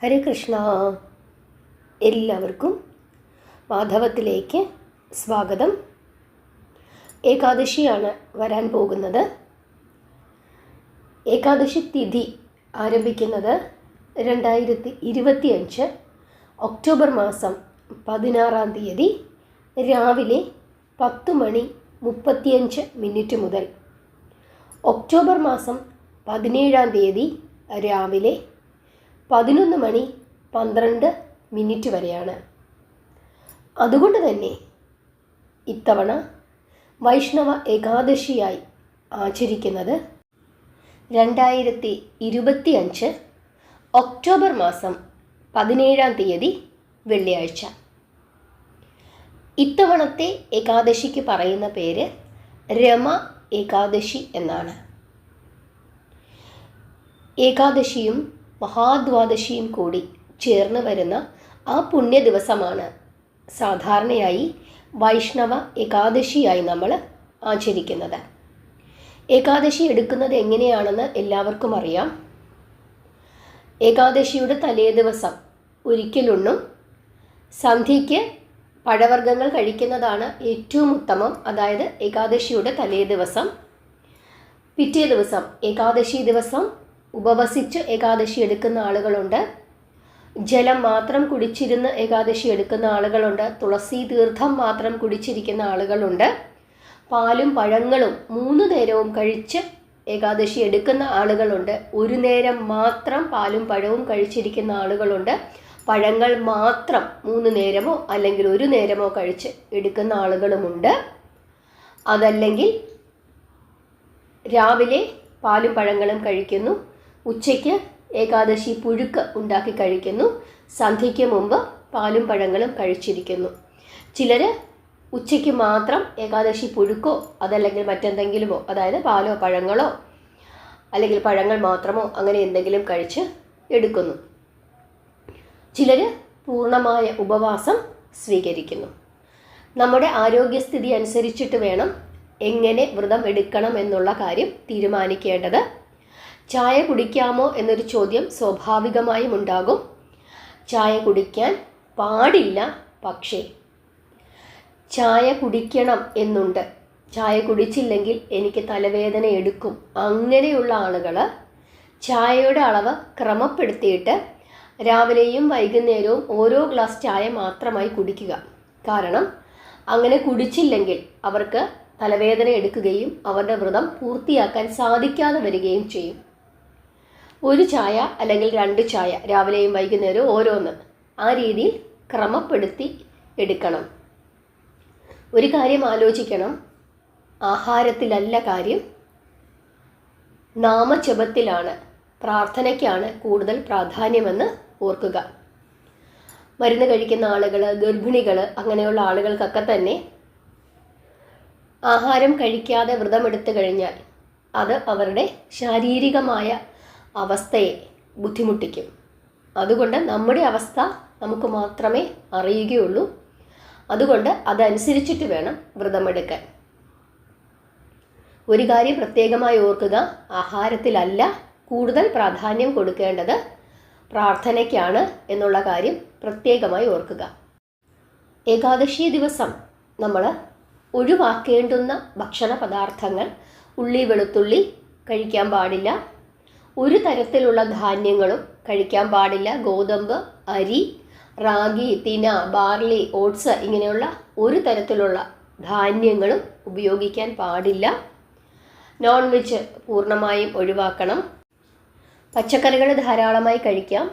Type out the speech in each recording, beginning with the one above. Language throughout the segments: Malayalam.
ഹരേ കൃഷ്ണ. എല്ലാവർക്കും മാധവത്തിലേക്ക് സ്വാഗതം. ഏകാദശിയാണ് വരാൻ പോകുന്നത്. ഏകാദശി തിഥി ആരംഭിക്കുന്നത് 2025 ഒക്ടോബർ മാസം 16-ാം തീയതി രാവിലെ 10:35 മുതൽ ഒക്ടോബർ മാസം 17-ാം തീയതി രാവിലെ 11:12 വരെയാണ്. അതുകൊണ്ട് തന്നെ ഇത്തവണ വൈഷ്ണവ ഏകാദശിയായി ആചരിക്കുന്നത് 2025 ഒക്ടോബർ മാസം 17-ാം തീയതി വെള്ളിയാഴ്ച. ഇത്തവണത്തെ ഏകാദശിക്ക് പറയുന്ന പേര് രമ ഏകാദശി എന്നാണ്. ഏകാദശിയും മഹാദ്വാദശിയും കൂടി ചേർന്ന് വരുന്ന ആ പുണ്യ ദിവസമാണ് സാധാരണയായി വൈഷ്ണവ ഏകാദശിയായി നമ്മൾ ആചരിക്കുന്നത്. ഏകാദശി എടുക്കുന്നത് എങ്ങനെയാണെന്ന് എല്ലാവർക്കും അറിയാം. ഏകാദശിയുടെ തലേ ദിവസം ഒരിക്കലുണ്ണും. സന്ധ്യയ്ക്ക് പഴവർഗ്ഗങ്ങൾ കഴിക്കുന്നതാണ് ഏറ്റവും ഉത്തമം. അതായത് ഏകാദശിയുടെ തലേ ദിവസം. പിറ്റേ ദിവസം ഏകാദശി ദിവസം ഉപവസിച്ച് ഏകാദശി എടുക്കുന്ന ആളുകളുണ്ട്. ജലം മാത്രം കുടിച്ചിരുന്ന് ഏകാദശി എടുക്കുന്ന ആളുകളുണ്ട്. തുളസി തീർത്ഥം മാത്രം കുടിച്ചിരിക്കുന്ന ആളുകളുണ്ട്. പാലും പഴങ്ങളും 3 നേരവും കഴിച്ച് ഏകാദശി എടുക്കുന്ന ആളുകളുണ്ട്. ഒരു നേരം മാത്രം പാലും പഴവും കഴിച്ചിരിക്കുന്ന ആളുകളുണ്ട്. പഴങ്ങൾ മാത്രം 3 നേരമോ അല്ലെങ്കിൽ ഒരു നേരമോ കഴിച്ച് എടുക്കുന്ന ആളുകളുമുണ്ട്. അതല്ലെങ്കിൽ രാവിലെ പാലും പഴങ്ങളും കഴിക്കുന്നു, ഉച്ചയ്ക്ക് ഏകാദശി പുഴുക്ക് ഉണ്ടാക്കി കഴിക്കുന്നു, സന്ധ്യയ്ക്ക് മുമ്പ് പാലും പഴങ്ങളും കഴിച്ചിരിക്കുന്നു. ചിലർ ഉച്ചയ്ക്ക് മാത്രം ഏകാദശി പുഴുക്കോ അതല്ലെങ്കിൽ മറ്റെന്തെങ്കിലുമോ, അതായത് പാലോ പഴങ്ങളോ അല്ലെങ്കിൽ പഴങ്ങൾ മാത്രമോ അങ്ങനെ എന്തെങ്കിലും കഴിച്ച് എടുക്കുന്നു. ചിലർ പൂർണ്ണമായ ഉപവാസം സ്വീകരിക്കുന്നു. നമ്മുടെ ആരോഗ്യസ്ഥിതി അനുസരിച്ചിട്ട് വേണം എങ്ങനെ വ്രതം എടുക്കണം എന്നുള്ള കാര്യം തീരുമാനിക്കേണ്ടത്. ചായ കുടിക്കാമോ എന്നൊരു ചോദ്യം സ്വാഭാവികമായും ഉണ്ടാകും. ചായ കുടിക്കാൻ പാടില്ല, പക്ഷേ ചായ കുടിക്കണം എന്നുണ്ട്. ചായ കുടിച്ചില്ലെങ്കിൽ എനിക്ക് തലവേദന എടുക്കും. അങ്ങനെയുള്ള ആളുകൾ ചായയുടെ അളവ് ക്രമപ്പെടുത്തിയിട്ട് രാവിലെയും വൈകുന്നേരവും ഓരോ ഗ്ലാസ് ചായ മാത്രമായി കുടിക്കുക. കാരണം അങ്ങനെ കുടിച്ചില്ലെങ്കിൽ അവർക്ക് തലവേദന എടുക്കുകയും അവരുടെ വ്രതം പൂർത്തിയാക്കാൻ സാധിക്കാതെ വരികയും ചെയ്യും. ഒരു ചായ അല്ലെങ്കിൽ 2 ചായ രാവിലെയും വൈകുന്നേരവും ഓരോന്ന്, ആ രീതിയിൽ ക്രമപ്പെടുത്തി എടുക്കണം. ഒരു കാര്യം ആലോചിക്കണം, ആഹാരത്തിലല്ല കാര്യം, നാമജപത്തിലാണ്, പ്രാർത്ഥനയ്ക്കാണ് കൂടുതൽ പ്രാധാന്യമെന്ന് ഓർക്കുക. മരുന്ന് കഴിക്കുന്ന ആളുകൾ, ഗർഭിണികൾ, അങ്ങനെയുള്ള ആളുകൾക്കൊക്കെ തന്നെ ആഹാരം കഴിക്കാതെ വ്രതമെടുത്തു കഴിഞ്ഞാൽ അത് അവരുടെ ശാരീരികമായ അവസ്ഥയെ ബുദ്ധിമുട്ടിക്കും. അതുകൊണ്ട് നമ്മുടെ അവസ്ഥ നമുക്ക് മാത്രമേ അറിയുകയുള്ളൂ. അതുകൊണ്ട് അതനുസരിച്ചിട്ട് വേണം വ്രതമെടുക്കാൻ. ഒരു കാര്യം പ്രത്യേകമായി ഓർക്കുക, ആഹാരത്തിലല്ല കൂടുതൽ പ്രാധാന്യം കൊടുക്കേണ്ടത്, പ്രാർത്ഥനയ്ക്കാണ് എന്നുള്ള കാര്യം പ്രത്യേകമായി ഓർക്കുക. ഏകാദശി ദിവസം നമ്മൾ ഒഴിവാക്കേണ്ടുന്ന ഭക്ഷണ പദാർത്ഥങ്ങൾ: ഉള്ളി, വെളുത്തുള്ളി കഴിക്കാൻ പാടില്ല. ഒരു തരത്തിലുള്ള ധാന്യങ്ങളും കഴിക്കാൻ പാടില്ല. ഗോതമ്പ്, അരി, റാഗി, തിന, ബാർലി, ഓട്സ് ഇങ്ങനെയുള്ള ഒരു തരത്തിലുള്ള ധാന്യങ്ങളും ഉപയോഗിക്കാൻ പാടില്ല. നോൺ വെജ് പൂർണ്ണമായും ഒഴിവാക്കണം. പച്ചക്കറികൾ ധാരാളമായി കഴിക്കാം.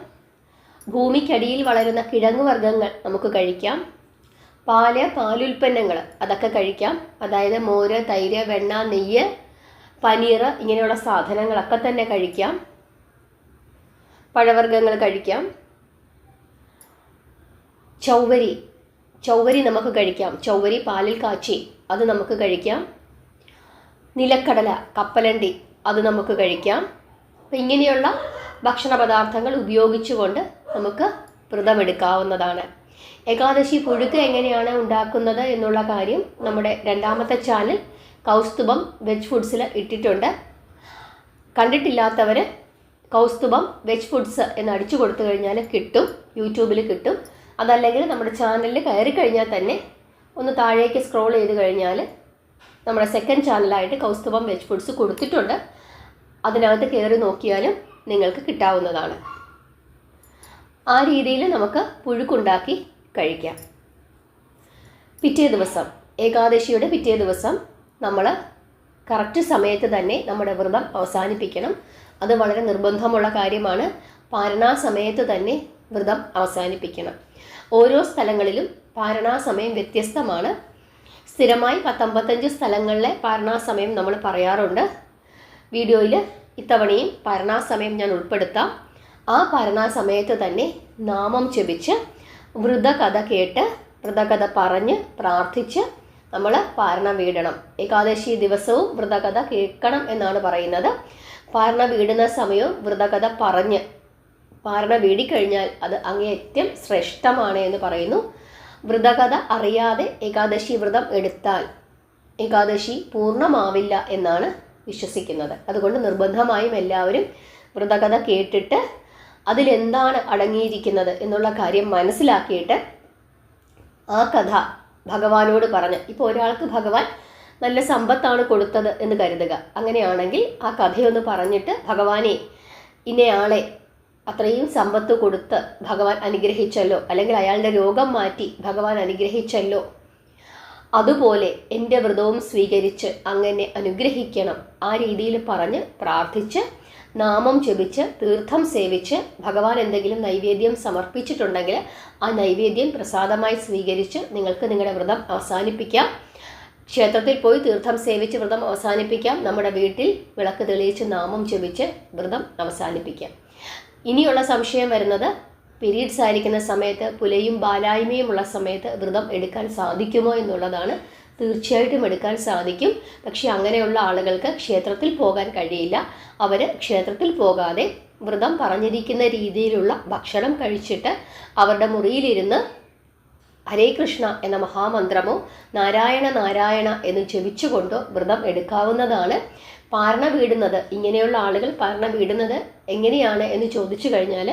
ഭൂമിക്കടിയിൽ വളരുന്ന കിഴങ്ങുവർഗ്ഗങ്ങൾ നമുക്ക് കഴിക്കാം. പാല്, പാലുൽപ്പന്നങ്ങൾ അതൊക്കെ കഴിക്കാം. അതായത് മോര്, തൈര്, വെണ്ണ, നെയ്യ്, പനീർ ഇങ്ങനെയുള്ള സാധനങ്ങളൊക്കെ തന്നെ കഴിക്കാം. പഴവർഗ്ഗങ്ങൾ കഴിക്കാം. ചൗവരി നമുക്ക് കഴിക്കാം. ചൗവരി പാലിൽ കാച്ചി അത് നമുക്ക് കഴിക്കാം. നിലക്കടല, കപ്പലണ്ടി അത് നമുക്ക് കഴിക്കാം. അപ്പം ഇങ്ങനെയുള്ള ഭക്ഷണ പദാർത്ഥങ്ങൾ ഉപയോഗിച്ചുകൊണ്ട് നമുക്ക് വ്രതമെടുക്കാവുന്നതാണ്. ഏകാദശി പുഴുക്ക് എങ്ങനെയാണ് ഉണ്ടാക്കുന്നത് എന്നുള്ള കാര്യം നമ്മുടെ 2ാമത്തെ ചാനൽ കൗസ്തുഭം വെജ് ഫുഡ്സിൽ ഇട്ടിട്ടുണ്ട്. കണ്ടിട്ടില്ലാത്തവർ കൗസ്തുഭം വെജ് ഫുഡ്സ് എന്ന് അടിച്ചു കൊടുത്തു കഴിഞ്ഞാൽ കിട്ടും, യൂട്യൂബിൽ കിട്ടും. അതല്ലെങ്കിൽ നമ്മുടെ ചാനലിൽ കയറി കഴിഞ്ഞാൽ തന്നെ ഒന്ന് താഴേക്ക് സ്ക്രോൾ ചെയ്ത് കഴിഞ്ഞാൽ നമ്മുടെ സെക്കൻഡ് ചാനലായിട്ട് കൗസ്തുഭം വെജ് ഫുഡ്സ് കൊടുത്തിട്ടുണ്ട്. അതിനകത്ത് കയറി നോക്കിയാലും നിങ്ങൾക്ക് കിട്ടാവുന്നതാണ്. ആ രീതിയിൽ നമുക്ക് പുഴുക്കുണ്ടാക്കി കഴിക്കാം. പിറ്റേ ദിവസം, ഏകാദശിയുടെ പിറ്റേ ദിവസം നമ്മൾ കറക്റ്റ് സമയത്ത് തന്നെ നമ്മുടെ വ്രതം അവസാനിപ്പിക്കണം. അത് വളരെ നിർബന്ധമുള്ള കാര്യമാണ്. പാരണാ സമയത്ത് തന്നെ വ്രതം അവസാനിപ്പിക്കണം. ഓരോ സ്ഥലങ്ങളിലും പാരണാ സമയം വ്യത്യസ്തമാണ്. സ്ഥിരമായി 10-55 സ്ഥലങ്ങളിലെ പാരണാ സമയം നമ്മൾ പറയാറുണ്ട്. വീഡിയോയിൽ ഇത്തവണയും പാരണാ സമയം ഞാൻ ഉൾപ്പെടുത്താം. ആ പാരണാ സമയത്ത് തന്നെ നാമം ജപിച്ച് വ്രതകഥ കേട്ട് വ്രതകഥ പറഞ്ഞ് പ്രാർത്ഥിച്ച് നമ്മൾ പാരണ വീടണം. ഏകാദശി ദിവസവും വ്രതകഥ കേൾക്കണം എന്നാണ് പറയുന്നത്. പാരണ വീടുന്ന സമയവും വ്രതകഥ പറഞ്ഞ് പാരണ വീടിക്കഴിഞ്ഞാൽ അത് അങ്ങേയറ്റം ശ്രേഷ്ഠമാണ് എന്ന് പറയുന്നു. വ്രതകഥ അറിയാതെ ഏകാദശി വ്രതം എടുത്താൽ ഏകാദശി പൂർണ്ണമാവില്ല എന്നാണ് വിശ്വസിക്കുന്നത്. അതുകൊണ്ട് നിർബന്ധമായും എല്ലാവരും വ്രതകഥ കേട്ടിട്ട് അതിലെന്താണ് അടങ്ങിയിരിക്കുന്നത് എന്നുള്ള കാര്യം മനസ്സിലാക്കിയിട്ട് ആ കഥ ഭഗവാനോട് പറഞ്ഞ്, ഇപ്പോൾ ഒരാൾക്ക് ഭഗവാൻ നല്ല സമ്പത്താണ് കൊടുത്തത് എന്ന് കരുതുക. അങ്ങനെയാണെങ്കിൽ ആ കഥയൊന്ന് പറഞ്ഞിട്ട്, ഭഗവാനെ ഇന്നയാളെ അത്രയും സമ്പത്ത് കൊടുത്ത് ഭഗവാൻ അനുഗ്രഹിച്ചല്ലോ, അല്ലെങ്കിൽ അയാളുടെ രോഗം മാറ്റി ഭഗവാൻ അനുഗ്രഹിച്ചല്ലോ, അതുപോലെ എൻ്റെ വ്രതവും സ്വീകരിച്ച് അങ്ങനെ അനുഗ്രഹിക്കണം. ആ രീതിയിൽ പറഞ്ഞ് പ്രാർത്ഥിച്ച് നാമം ജപിച്ച് തീർത്ഥം സേവിച്ച് ഭഗവാൻ എന്തെങ്കിലും നൈവേദ്യം സമർപ്പിച്ചിട്ടുണ്ടെങ്കിൽ ആ നൈവേദ്യം പ്രസാദമായി സ്വീകരിച്ച് നിങ്ങൾക്ക് നിങ്ങളുടെ വ്രതം അവസാനിപ്പിക്കാം. ക്ഷേത്രത്തിൽ പോയി തീർത്ഥം സേവിച്ച് വ്രതം അവസാനിപ്പിക്കാം. നമ്മുടെ വീട്ടിൽ വിളക്ക് തെളിയിച്ച് നാമം ജപിച്ച് വ്രതം അവസാനിപ്പിക്കാം. ഇനിയുള്ള സംശയം വരുന്നത്, പീരീഡ്സ് ആയിരിക്കുന്ന സമയത്ത് പുലയും ബാലായ്മയുമുള്ള സമയത്ത് വ്രതം എടുക്കാൻ സാധിക്കുമോ എന്നുള്ളതാണ്. തീർച്ചയായിട്ടും എടുക്കാൻ സാധിക്കും. പക്ഷേ അങ്ങനെയുള്ള ആളുകൾക്ക് ക്ഷേത്രത്തിൽ പോകാൻ കഴിയില്ല. അവർ ക്ഷേത്രത്തിൽ പോകാതെ വ്രതം പറഞ്ഞിരിക്കുന്ന രീതിയിലുള്ള ഭക്ഷണം കഴിച്ചിട്ട് അവരുടെ മുറിയിലിരുന്ന് ഹരേ കൃഷ്ണ എന്ന മഹാമന്ത്രമോ നാരായണ നാരായണ എന്ന് ജപിച്ചുകൊണ്ടോ വ്രതം എടുക്കാവുന്നതാണ്. പാരണ വീടുന്നത്, ഇങ്ങനെയുള്ള ആളുകൾ പാരണ വീടുന്നത് എങ്ങനെയാണ് എന്ന് ചോദിച്ചു കഴിഞ്ഞാൽ,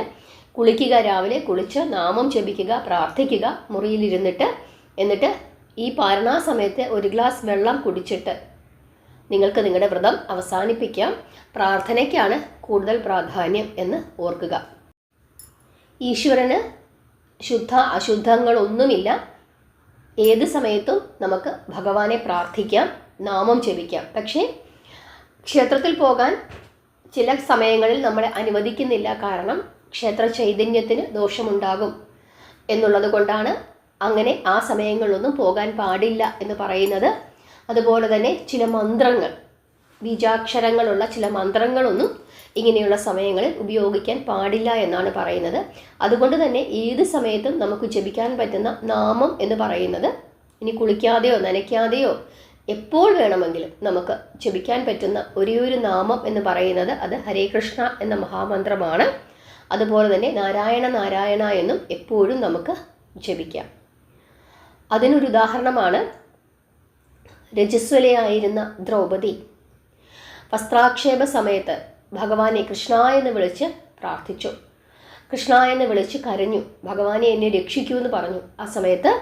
കുളിക്കുക, രാവിലെ കുളിച്ച് നാമം ജപിക്കുക, പ്രാർത്ഥിക്കുക മുറിയിലിരുന്നിട്ട്, എന്നിട്ട് ഈ പാരണാ സമയത്ത് ഒരു ഗ്ലാസ് വെള്ളം കുടിച്ചിട്ട് നിങ്ങൾക്ക് നിങ്ങളുടെ വ്രതം അവസാനിപ്പിക്കാം. പ്രാർത്ഥനയ്ക്കാണ് കൂടുതൽ പ്രാധാന്യം എന്ന് ഓർക്കുക. ഈശ്വരന് ശുദ്ധ അശുദ്ധങ്ങളൊന്നുമില്ല. ഏത് സമയത്തും നമുക്ക് ഭഗവാനെ പ്രാർത്ഥിക്കാം, നാമം ജപിക്കാം. പക്ഷേ ക്ഷേത്രത്തിൽ പോകാൻ ചില സമയങ്ങളിൽ നമ്മളെ അനുവദിക്കുന്നില്ല. കാരണം ക്ഷേത്ര ചൈതന്യത്തിന് ദോഷമുണ്ടാകും എന്നുള്ളത് കൊണ്ടാണ് അങ്ങനെ ആ സമയങ്ങളിലൊന്നും പോകാൻ പാടില്ല എന്ന് പറയുന്നത്. അതുപോലെ തന്നെ ചില മന്ത്രങ്ങൾ, ബീജാക്ഷരങ്ങളുള്ള ചില മന്ത്രങ്ങളൊന്നും ഇങ്ങനെയുള്ള സമയങ്ങളിൽ ഉപയോഗിക്കാൻ പാടില്ല എന്നാണ് പറയുന്നത്. അതുകൊണ്ട് തന്നെ ഏത് സമയത്തും നമുക്ക് ജപിക്കാൻ പറ്റുന്ന നാമം എന്ന് പറയുന്നത്, ഇനി കുളിക്കാതെയോ നനയ്ക്കാതെയോ എപ്പോൾ വേണമെങ്കിലും നമുക്ക് ജപിക്കാൻ പറ്റുന്ന ഒരേ ഒരു നാമം എന്ന് പറയുന്നത് അത് ഹരേ കൃഷ്ണ എന്ന മഹാമന്ത്രമാണ്. അതുപോലെ തന്നെ നാരായണ നാരായണ എന്നും എപ്പോഴും നമുക്ക് ജപിക്കാം. അതിനൊരു ഉദാഹരണമാണ് രജസ്വലയായിരുന്ന ദ്രൗപദി വസ്ത്രാക്ഷേപ സമയത്ത് ഭഗവാനെ കൃഷ്ണ എന്ന് വിളിച്ച് പ്രാർത്ഥിച്ചു. കൃഷ്ണ എന്ന് വിളിച്ച് കരഞ്ഞു, ഭഗവാനെ എന്നെ രക്ഷിക്കൂ എന്ന് പറഞ്ഞു. ആ സമയത്ത്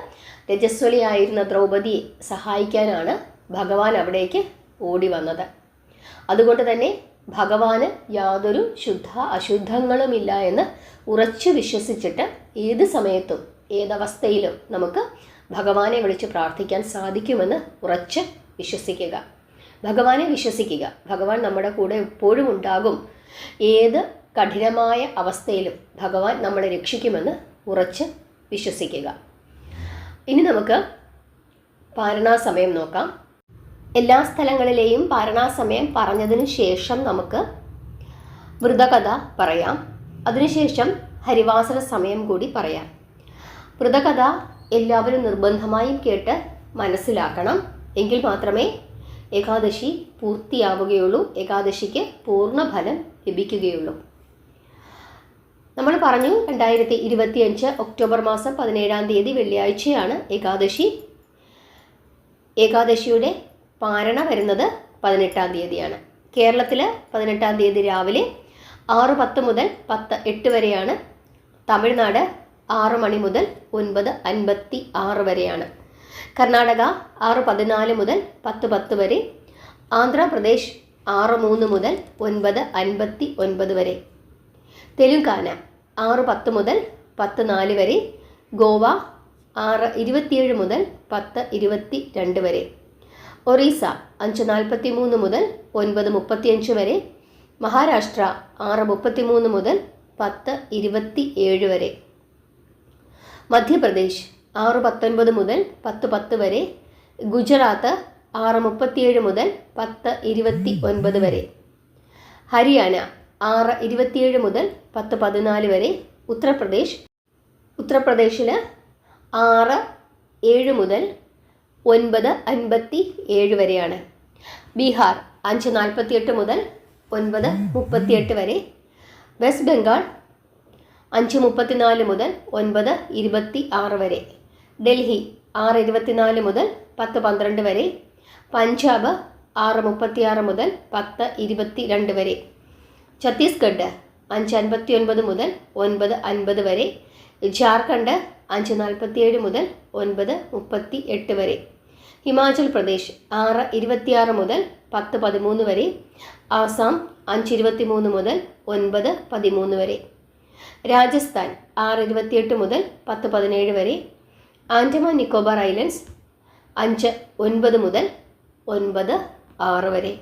രജസ്വലയായിരുന്ന ദ്രൗപദിയെ സഹായിക്കാനാണ് ഭഗവാൻ അവിടേക്ക് ഓടി വന്നത്. അതുകൊണ്ട് തന്നെ ഭഗവാന് യാതൊരു ശുദ്ധ അശുദ്ധങ്ങളുമില്ല എന്ന് ഉറച്ചു വിശ്വസിച്ചിട്ട് ഏത് സമയത്തും ഏതവസ്ഥയിലും നമുക്ക് ഭഗവാനെ വിളിച്ച് പ്രാർത്ഥിക്കാൻ സാധിക്കുമെന്ന് ഉറച്ച് വിശ്വസിക്കുക. ഭഗവാനെ വിശ്വസിക്കുക. ഭഗവാൻ നമ്മുടെ കൂടെ എപ്പോഴും ഉണ്ടാകും. ഏത് കഠിനമായ അവസ്ഥയിലും ഭഗവാൻ നമ്മളെ രക്ഷിക്കുമെന്ന് ഉറച്ച് വിശ്വസിക്കുക. ഇനി നമുക്ക് പാരണാ സമയം നോക്കാം. എല്ലാ സ്ഥലങ്ങളിലെയും പാരണാ സമയം പറഞ്ഞതിന് ശേഷം നമുക്ക് വ്രതകഥ പറയാം. അതിനുശേഷം ഹരിവാസര സമയം കൂടി പറയാം. വ്രതകഥ എല്ലാവരും നിർബന്ധമായും കേട്ട് മനസ്സിലാക്കണം. എങ്കിൽ മാത്രമേ ഏകാദശി പൂർത്തിയാവുകയുള്ളൂ, ഏകാദശിക്ക് പൂർണ്ണഫലം ലഭിക്കുകയുള്ളൂ. നമ്മൾ പറഞ്ഞു 2025 ഒക്ടോബർ മാസം 17-ാം തീയതി വെള്ളിയാഴ്ചയാണ് ഏകാദശി. ഏകാദശിയുടെ പാരണ വരുന്നത് 18-ാം തീയതിയാണ്. കേരളത്തിൽ 18-ാം തീയതി രാവിലെ 6:10 മുതൽ 10:08 വരെയാണ്. തമിഴ്നാട് 6 മണി മുതൽ 9:56 വരെയാണ്. കർണാടക 6:14 മുതൽ 10:10 വരെ. ആന്ധ്രാപ്രദേശ് 6:03 മുതൽ 9:59 വരെ. തെലുങ്കാന 6:10 മുതൽ 10:04 വരെ. ഗോവ 6:27 മുതൽ 10:22 വരെ. ഒറീസ 5:43 മുതൽ 9:35 വരെ. മഹാരാഷ്ട്ര 6:33 മുതൽ 10:27 വരെ. മധ്യപ്രദേശ് 6:19 മുതൽ 10:10 വരെ. ഗുജറാത്ത് 6:37 മുതൽ 10:29 വരെ. ഹരിയാന 6:27 മുതൽ 10:14 വരെ. ഉത്തർപ്രദേശിൽ 6:07 മുതൽ 9:57 വരെയാണ്. ബീഹാർ 5:48 മുതൽ 9:38 വരെ. വെസ്റ്റ് ബംഗാൾ 5:34 മുതൽ 9:26 വരെ. ഡൽഹി 6:24 മുതൽ 10:12 വരെ. പഞ്ചാബ് 6:36 മുതൽ 10:22 വരെ. ഛത്തീസ്ഗഡ് 5:59 മുതൽ 9:50 വരെ. ജാർഖണ്ഡ് 5:47 മുതൽ 9:38 വരെ. ഹിമാചൽ പ്രദേശ് 6:26 മുതൽ 10:13 വരെ. ആസാം 5:23 മുതൽ 9:13 വരെ. രാജസ്ഥാൻ 6:28 മുതൽ 10:17 വരെ. ആൻഡമാൻ നിക്കോബാർ ഐലൻഡ്സ് 5:09 മുതൽ 9:06 വരെ.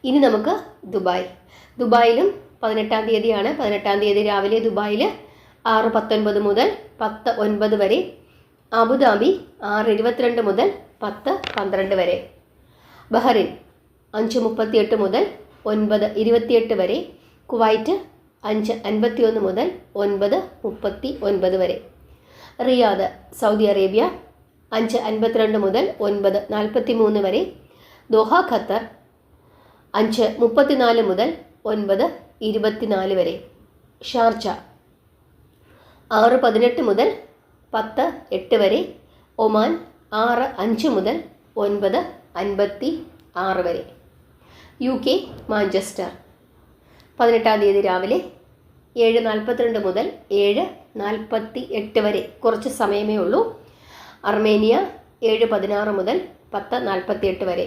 ഇനി നമുക്ക് ദുബായിലും 18-ാം തീയതിയാണ്. 18-ാം തീയതി രാവിലെ ദുബായിൽ 6:19 മുതൽ 10:09 വരെ. അബുദാബി 6:22 മുതൽ 10:12 വരെ. ബഹ്റിൻ 5:38 മുതൽ 9:28 വരെ. കുവൈറ്റ് 5:51 മുതൽ 9:39 വരെ. റിയാദ് സൗദി അറേബ്യ 5:52 മുതൽ 9:43 വരെ. ദോഹ ഖത്തർ 5:34 മുതൽ 9:24 വരെ. ഷാർജ 6:18 മുതൽ 10:08 വരെ. ഒമാൻ 6:05 മുതൽ 9:56 വരെ. UK മാഞ്ചസ്റ്റർ 18-ാം തീയതി രാവിലെ 7:42 മുതൽ 7:48 വരെ, കുറച്ച് സമയമേ ഉള്ളൂ. അർമേനിയ 7:16 മുതൽ 10:48 വരെ.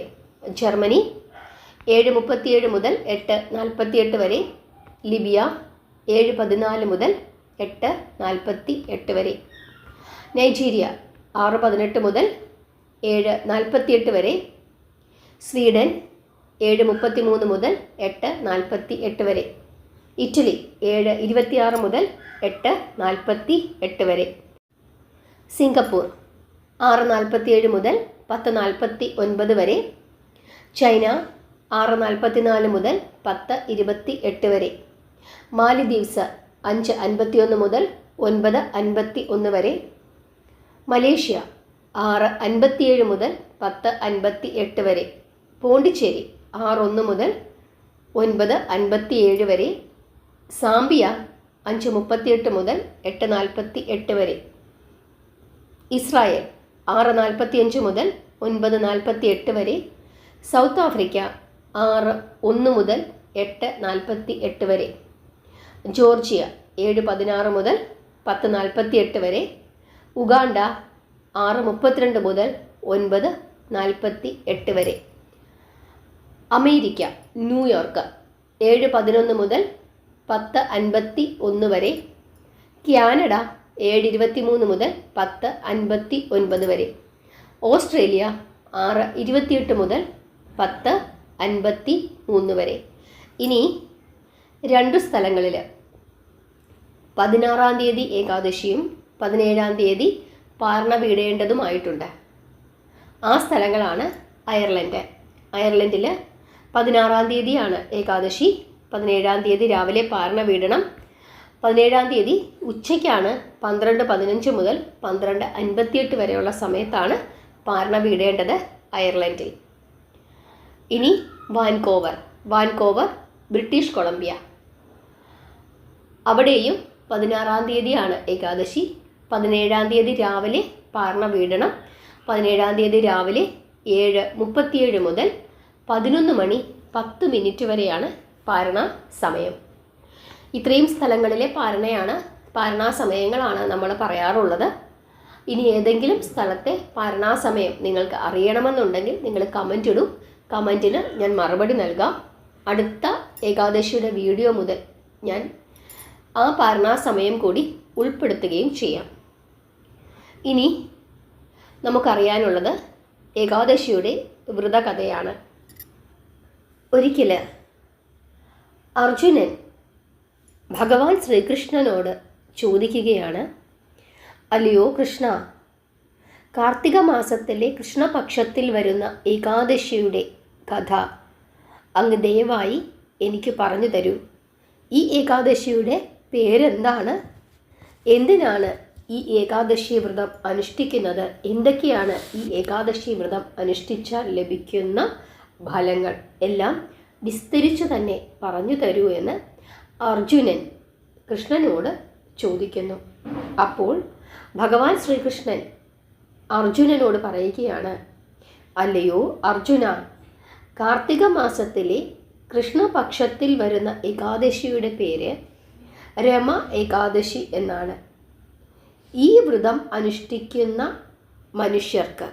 ജർമ്മനി 7:37 മുതൽ 8:48 വരെ. ലിബിയ 7:14 മുതൽ 8:48 വരെ. നൈജീരിയ 6:18 മുതൽ 7:48 വരെ. സ്വീഡൻ 7:33 മുതൽ 8:48 വരെ. ഇറ്റലി 7:26 മുതൽ 8:48 വരെ. സിംഗപ്പൂർ 6:47 മുതൽ 10:49 വരെ. ചൈന 6:44 മുതൽ 10:28 വരെ. മാലിദ്വീപ്സ് 5:51 മുതൽ 9:51 വരെ. മലേഷ്യ 6:57 മുതൽ 10:58 വരെ. പോണ്ടിച്ചേരി 6:01 മുതൽ 9:57 വരെ. സാംബിയ 5:38 മുതൽ 8:48 വരെ. ഇസ്രായേൽ 6:45 മുതൽ 9:48 വരെ. സൗത്ത് ആഫ്രിക്ക 6:01 മുതൽ 8:48 വരെ. ജോർജിയ 7:16 മുതൽ 10:48 വരെ. ഉഗാണ്ട 6:32 മുതൽ 9:48 വരെ. അമേരിക്ക ന്യൂയോർക്ക് 7:11 മുതൽ 10:51 വരെ. കാനഡ 7:23 മുതൽ 10:59 വരെ. ഓസ്ട്രേലിയ 6:28 മുതൽ 10:53 വരെ. ഇനി 2 സ്ഥലങ്ങളിൽ 16-ാം തീയതി ഏകാദശിയും 17-ാം തീയതി പാർണ വീടേണ്ടതുമായിട്ടുണ്ട്. ആ സ്ഥലങ്ങളാണ് അയർലൻഡിൽ 16-ാം തീയതിയാണ് ഏകാദശി. 17-ാം തീയതി രാവിലെ പാർണ വീടണം. 17-ാം തീയതി ഉച്ചയ്ക്കാണ് 12:15 മുതൽ 12:58 വരെയുള്ള സമയത്താണ് പാർണ വീടേണ്ടത് അയർലൻഡിൽ. ഇനി വാൻകോവർ ബ്രിട്ടീഷ് കൊളംബിയ. അവിടെയും 16-ാം തീയതിയാണ് ഏകാദശി. 17-ാം തീയതി രാവിലെ പാർണ വീടണം. 17-ാം തീയതി രാവിലെ 7:37 മുതൽ 11:10 വരെയാണ് പാരണ സമയം. ഇത്രയും സ്ഥലങ്ങളിലെ പാരണാ സമയങ്ങളാണ് നമ്മൾ പറയാറുള്ളത്. ഇനി ഏതെങ്കിലും സ്ഥലത്തെ പാരണാ സമയം നിങ്ങൾക്ക് അറിയണമെന്നുണ്ടെങ്കിൽ നിങ്ങൾ കമൻ്റ് ഇടും. കമൻറ്റിന് ഞാൻ മറുപടി നൽകാം. അടുത്ത ഏകാദശിയുടെ വീഡിയോ മുതൽ ഞാൻ ആ പാരണാ സമയം കൂടി ഉൾപ്പെടുത്തുകയും ചെയ്യാം. ഇനി നമുക്കറിയാനുള്ളത് ഏകാദശിയുടെ വ്രതകഥയാണ്. ഒരിക്കൽ അർജുനൻ ഭഗവാൻ ശ്രീകൃഷ്ണനോട് ചോദിക്കുകയാണ്, അല്ലയോ കൃഷ്ണ, കാർത്തിക മാസത്തിലെ കൃഷ്ണപക്ഷത്തിൽ വരുന്ന ഏകാദശിയുടെ കഥ അങ്ങ് ദയവായി എനിക്ക് പറഞ്ഞു തരൂ. ഈ ഏകാദശിയുടെ പേരെന്താണ്? എന്തിനാണ് ഈ ഏകാദശി വ്രതം അനുഷ്ഠിക്കുന്നത്? എന്തൊക്കെയാണ് ഈ ഏകാദശി വ്രതം അനുഷ്ഠിച്ചാൽ ലഭിക്കുന്ന ഫലങ്ങൾ എല്ലാം വിസ്തരിച്ചു തന്നെ പറഞ്ഞു തരൂ എന്ന് അർജുനൻ കൃഷ്ണനോട് ചോദിക്കുന്നു. അപ്പോൾ ഭഗവാൻ ശ്രീകൃഷ്ണൻ അർജുനനോട് പറയുകയാണ്, അല്ലയോ അർജുന, കാർത്തിക മാസത്തിലെ കൃഷ്ണപക്ഷത്തിൽ വരുന്ന ഏകാദശിയുടെ പേര് രമ ഏകാദശി എന്നാണ്. ഈ വ്രതം അനുഷ്ഠിക്കുന്ന മനുഷ്യർക്ക്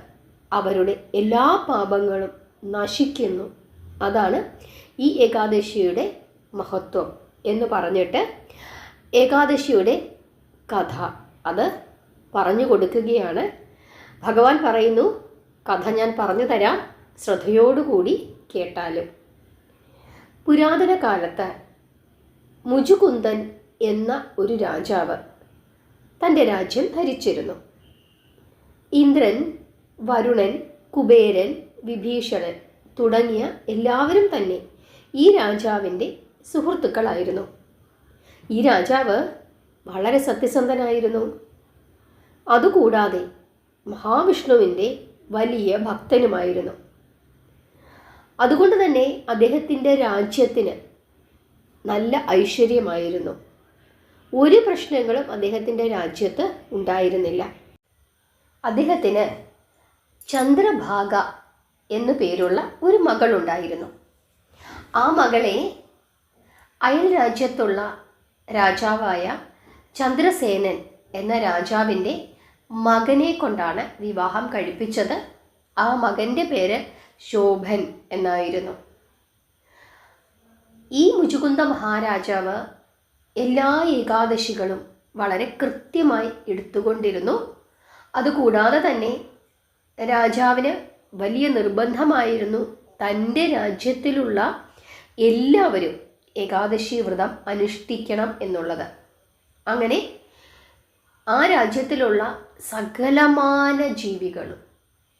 അവരുടെ എല്ലാ പാപങ്ങളും നശിക്കുന്നു. അതാണ് ഈ ഏകാദശിയുടെ മഹത്വം എന്ന് പറഞ്ഞിട്ട് ഏകാദശിയുടെ കഥ അത് പറഞ്ഞു കൊടുക്കുകയാണ്. ഭഗവാൻ പറയുന്നു, കഥ ഞാൻ പറഞ്ഞു തരാം, ശ്രദ്ധയോടുകൂടി കേട്ടാലും. പുരാതന കാലത്ത് മുചുകുന്ദൻ എന്ന ഒരു രാജാവ് തൻ്റെ രാജ്യം ഭരിച്ചിരുന്നു. ഇന്ദ്രൻ, വരുണൻ, കുബേരൻ, വിഭീഷണൻ തുടങ്ങിയ എല്ലാവരും തന്നെ ഈ രാജാവിൻ്റെ സുഹൃത്തുക്കളായിരുന്നു. ഈ രാജാവ് വളരെ സത്യസന്ധനായിരുന്നു. അതുകൂടാതെ മഹാവിഷ്ണുവിൻ്റെ വലിയ ഭക്തനുമായിരുന്നു. അതുകൊണ്ട് തന്നെ അദ്ദേഹത്തിൻ്റെ രാജ്യത്തിന് നല്ല ഐശ്വര്യമായിരുന്നു. ഒരു പ്രശ്നങ്ങളും അദ്ദേഹത്തിൻ്റെ രാജ്യത്ത് ഉണ്ടായിരുന്നില്ല. അദ്ദേഹത്തിന് ചന്ദ്രഭാഗ എന്നു പേരുള്ള ഒരു മകളുണ്ടായിരുന്നു. ആ മകളെ അയൽ രാജ്യത്തുള്ള രാജാവായ ചന്ദ്രസേനൻ എന്ന രാജാവിൻ്റെ മകനെ കൊണ്ടാണ് വിവാഹം കഴിപ്പിച്ചത്. ആ മകൻ്റെ പേര് ശോഭൻ എന്നായിരുന്നു. ഈ മുചുകുന്ദ മഹാരാജാവ് എല്ലാ ഏകാദശികളും വളരെ കൃത്യമായി എടുത്തുകൊണ്ടിരുന്നു. അതുകൂടാതെ തന്നെ രാജാവിന് വലിയ നിർബന്ധമായിരുന്നു തൻ്റെ രാജ്യത്തിലുള്ള എല്ലാവരും ഏകാദശി വ്രതം അനുഷ്ഠിക്കണം എന്നുള്ളത്. അങ്ങനെ ആ രാജ്യത്തിലുള്ള സകലമാന ജീവികളും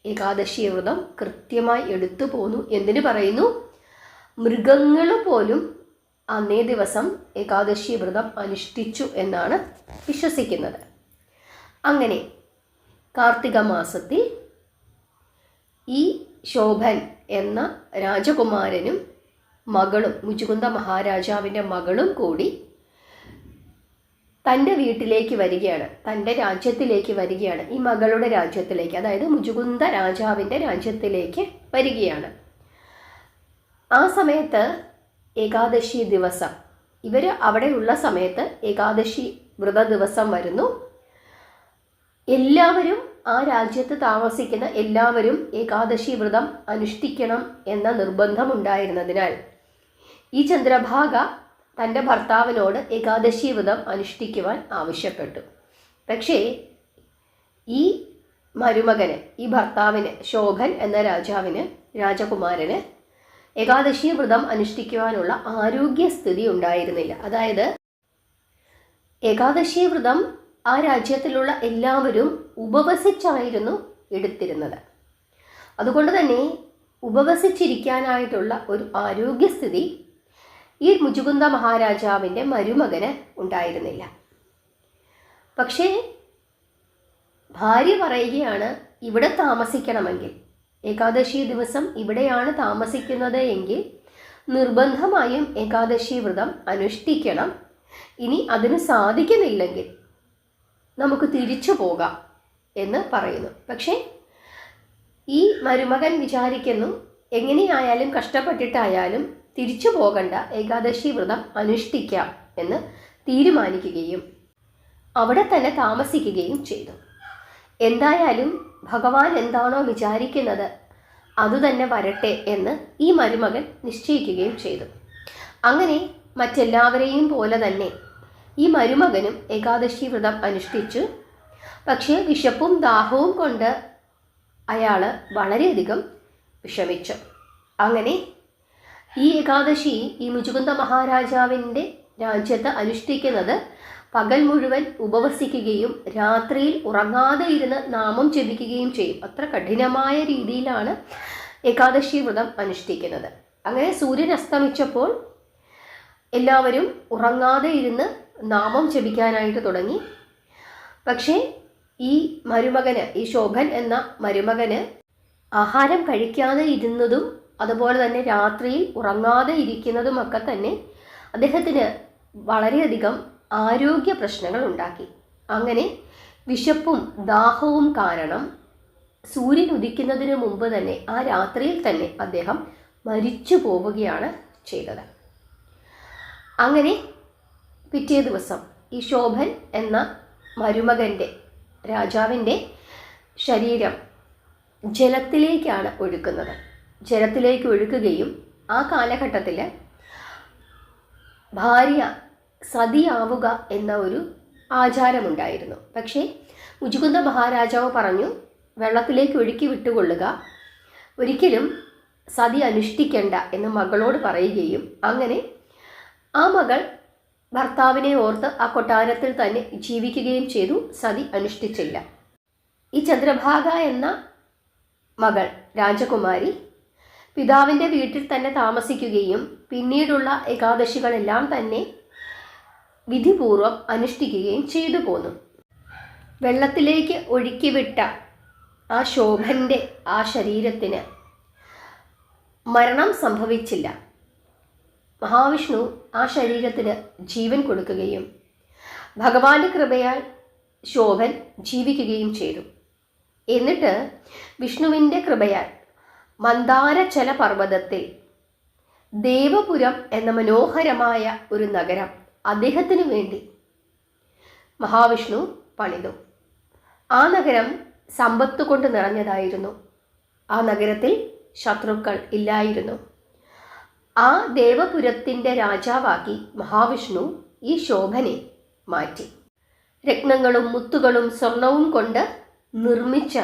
ഏകാദശി വ്രതം കൃത്യമായി എടുത്തു പോന്നു. എന്തിനു പറയുന്നു? മൃഗങ്ങൾ പോലും അന്നേ ദിവസം ഏകാദശി വ്രതം അനുഷ്ഠിച്ചു എന്നാണ് വിശ്വസിക്കുന്നത്. അങ്ങനെ കാർത്തിക മാസത്തിൽ ഈ ശോഭൻ എന്ന രാജകുമാരനും മകളും മുചുകുന്ദ മഹാരാജാവിൻ്റെ മകളും കൂടി തൻ്റെ വീട്ടിലേക്ക് വരികയാണ്, തൻ്റെ രാജ്യത്തിലേക്ക് വരികയാണ്. ഈ മകളുടെ രാജ്യത്തിലേക്ക്, അതായത് മുചുകുന്ദ രാജാവിൻ്റെ രാജ്യത്തിലേക്ക് വരികയാണ്. ആ സമയത്ത് ഏകാദശി ദിവസം ഇവർ അവിടെയുള്ള സമയത്ത് ഏകാദശി വ്രത ദിവസം വരുന്നു. എല്ലാവരും, ആ രാജ്യത്ത് താമസിക്കുന്ന എല്ലാവരും ഏകാദശി വ്രതം അനുഷ്ഠിക്കണം എന്ന നിർബന്ധമുണ്ടായിരുന്നതിനാൽ ഈ ചന്ദ്രഭാഗ തൻ്റെ ഭർത്താവിനോട് ഏകാദശി വ്രതം അനുഷ്ഠിക്കുവാൻ ആവശ്യപ്പെട്ടു. പക്ഷേ ഈ മരുമകന്, ഈ ഭർത്താവിന്, ശോഭൻ എന്ന രാജകുമാരന് ഏകാദശി വ്രതം അനുഷ്ഠിക്കുവാനുള്ള ആരോഗ്യസ്ഥിതി ഉണ്ടായിരുന്നില്ല. അതായത് ഏകാദശി വ്രതം ആ രാജ്യത്തിലുള്ള എല്ലാവരും ഉപവസിച്ചായിരുന്നു എടുത്തിരുന്നത്. അതുകൊണ്ട് തന്നെ ഉപവസിച്ചിരിക്കാനായിട്ടുള്ള ഒരു ആരോഗ്യസ്ഥിതി ഈ മുചുകുന്ദ മഹാരാജാവിൻ്റെ മരുമകന് ഉണ്ടായിരുന്നില്ല. പക്ഷേ ഭാര്യ പറയുകയാണ്, ഇവിടെ താമസിക്കണമെങ്കിൽ, ഏകാദശി ദിവസം ഇവിടെയാണ് താമസിക്കുന്നത് എങ്കിൽ നിർബന്ധമായും ഏകാദശി വ്രതം അനുഷ്ഠിക്കണം. ഇനി അതിന് സാധിക്കുന്നില്ലെങ്കിൽ നമുക്ക് തിരിച്ചു പോകാം എന്ന് പറയുന്നു. പക്ഷേ ഈ മരുമകൻ വിചാരിക്കുന്നു, എങ്ങനെയായാലും കഷ്ടപ്പെട്ടിട്ടായാലും തിരിച്ചു പോകണ്ട, ഏകാദശി വ്രതം അനുഷ്ഠിക്കാം എന്ന് തീരുമാനിക്കുകയും അവിടെ തന്നെ താമസിക്കുകയും ചെയ്തു. എന്തായാലും ഭഗവാൻ എന്താണോ വിചാരിക്കുന്നത് അതുതന്നെ വരട്ടെ എന്ന് ഈ മരുമകൻ നിശ്ചയിക്കുകയും ചെയ്തു. അങ്ങനെ മറ്റെല്ലാവരെയും പോലെ തന്നെ ഈ മരുമകനും ഏകാദശി വ്രതം അനുഷ്ഠിച്ചു. പക്ഷേ വിശപ്പും ദാഹവും കൊണ്ട് അയാൾ വളരെയധികം വിഷമിച്ചു. അങ്ങനെ ഈ ഏകാദശി ഈ മുചുകുന്ദ മഹാരാജാവിൻ്റെ രാജ്യത്ത് അനുഷ്ഠിക്കുന്നത് പകൽ മുഴുവൻ ഉപവസിക്കുകയും രാത്രിയിൽ ഉറങ്ങാതെ ഇരുന്ന് നാമം ജപിക്കുകയും ചെയ്യും. അത്ര കഠിനമായ രീതിയിലാണ് ഏകാദശി വ്രതം അനുഷ്ഠിക്കുന്നത്. അങ്ങനെ സൂര്യൻ അസ്തമിച്ചപ്പോൾ എല്ലാവരും ഉറങ്ങാതെ ഇരുന്ന് നാമം ജപിക്കാനായിട്ട് തുടങ്ങി. പക്ഷേ ഈ മരുമകന്, ഈ ശോഭൻ എന്ന മരുമകന് ആഹാരം കഴിക്കാതെ ഇരുന്നതും അതുപോലെ തന്നെ രാത്രിയിൽ ഉറങ്ങാതെ ഇരിക്കുന്നതുമൊക്കെ തന്നെ അദ്ദേഹത്തിന് വളരെയധികം ആരോഗ്യ പ്രശ്നങ്ങൾ ഉണ്ടാക്കി. അങ്ങനെ വിശപ്പും ദാഹവും കാരണം സൂര്യൻ ഉദിക്കുന്നതിന് മുമ്പ് തന്നെ ആ രാത്രിയിൽ തന്നെ അദ്ദേഹം മരിച്ചു പോവുകയാണ് ചെയ്തത്. അങ്ങനെ പിറ്റേ ദിവസം ഈ ശോഭൻ എന്ന മരുമകൻ്റെ, രാജാവിൻ്റെ ശരീരം ജലത്തിലേക്കാണ് ഒഴുക്കുന്നത്. ജലത്തിലേക്ക് ഒഴുകുകയും ആ കാലഘട്ടത്തിൽ ഭാര്യ സതിയാവുക എന്ന ഒരു ആചാരമുണ്ടായിരുന്നു. പക്ഷേ മുചുകുന്ദ മഹാരാജാവ് പറഞ്ഞു, വെള്ളത്തിലേക്ക് ഒഴുക്കി വിട്ടുകൊള്ളുക, ഒരിക്കലും സതി അനുഷ്ഠിക്കേണ്ട എന്ന് മകളോട് പറയുകയും അങ്ങനെ ആ മകൾ ഭർത്താവിനെ ഓർത്ത് ആ കൊട്ടാരത്തിൽ തന്നെ ജീവിക്കുകയും ചെയ്തു. സതി അനുഷ്ഠിച്ചില്ല. ഈ ചന്ദ്രഭാഗ എന്ന മകൾ രാജകുമാരി പിതാവിൻ്റെ വീട്ടിൽ തന്നെ താമസിക്കുകയും പിന്നീടുള്ള ഏകാദശികളെല്ലാം തന്നെ വിധിപൂർവം അനുഷ്ഠിക്കുകയും ചെയ്തു പോന്നു. വെള്ളത്തിലേക്ക് ഒഴുക്കിവിട്ട ആ ശോഭൻ്റെ ആ ശരീരത്തിന് മരണം സംഭവിച്ചില്ല. മഹാവിഷ്ണു ആ ശരീരത്തിന് ജീവൻ കൊടുക്കുകയും ഭഗവാന്റെ കൃപയാൽ ശോഭൻ ജീവിക്കുകയും ചെയ്തു. എന്നിട്ട് വിഷ്ണുവിൻ്റെ കൃപയാൽ മന്ദാരചല പർവ്വതത്തിൽ ദേവപുരം എന്ന മനോഹരമായ ഒരു നഗരം അദ്ദേഹത്തിന് വേണ്ടി മഹാവിഷ്ണു പണിതു. ആ നഗരം സമ്പത്ത് കൊണ്ട് നിറഞ്ഞതായിരുന്നു. ആ നഗരത്തിൽ ശത്രുക്കൾ ഇല്ലായിരുന്നു. ആ ദേവപുരത്തിൻ്റെ രാജാവാക്കി മഹാവിഷ്ണു ഈ ശോഭനെ മാറ്റി. രത്നങ്ങളും മുത്തുകളും സ്വർണവും കൊണ്ട് നിർമ്മിച്ച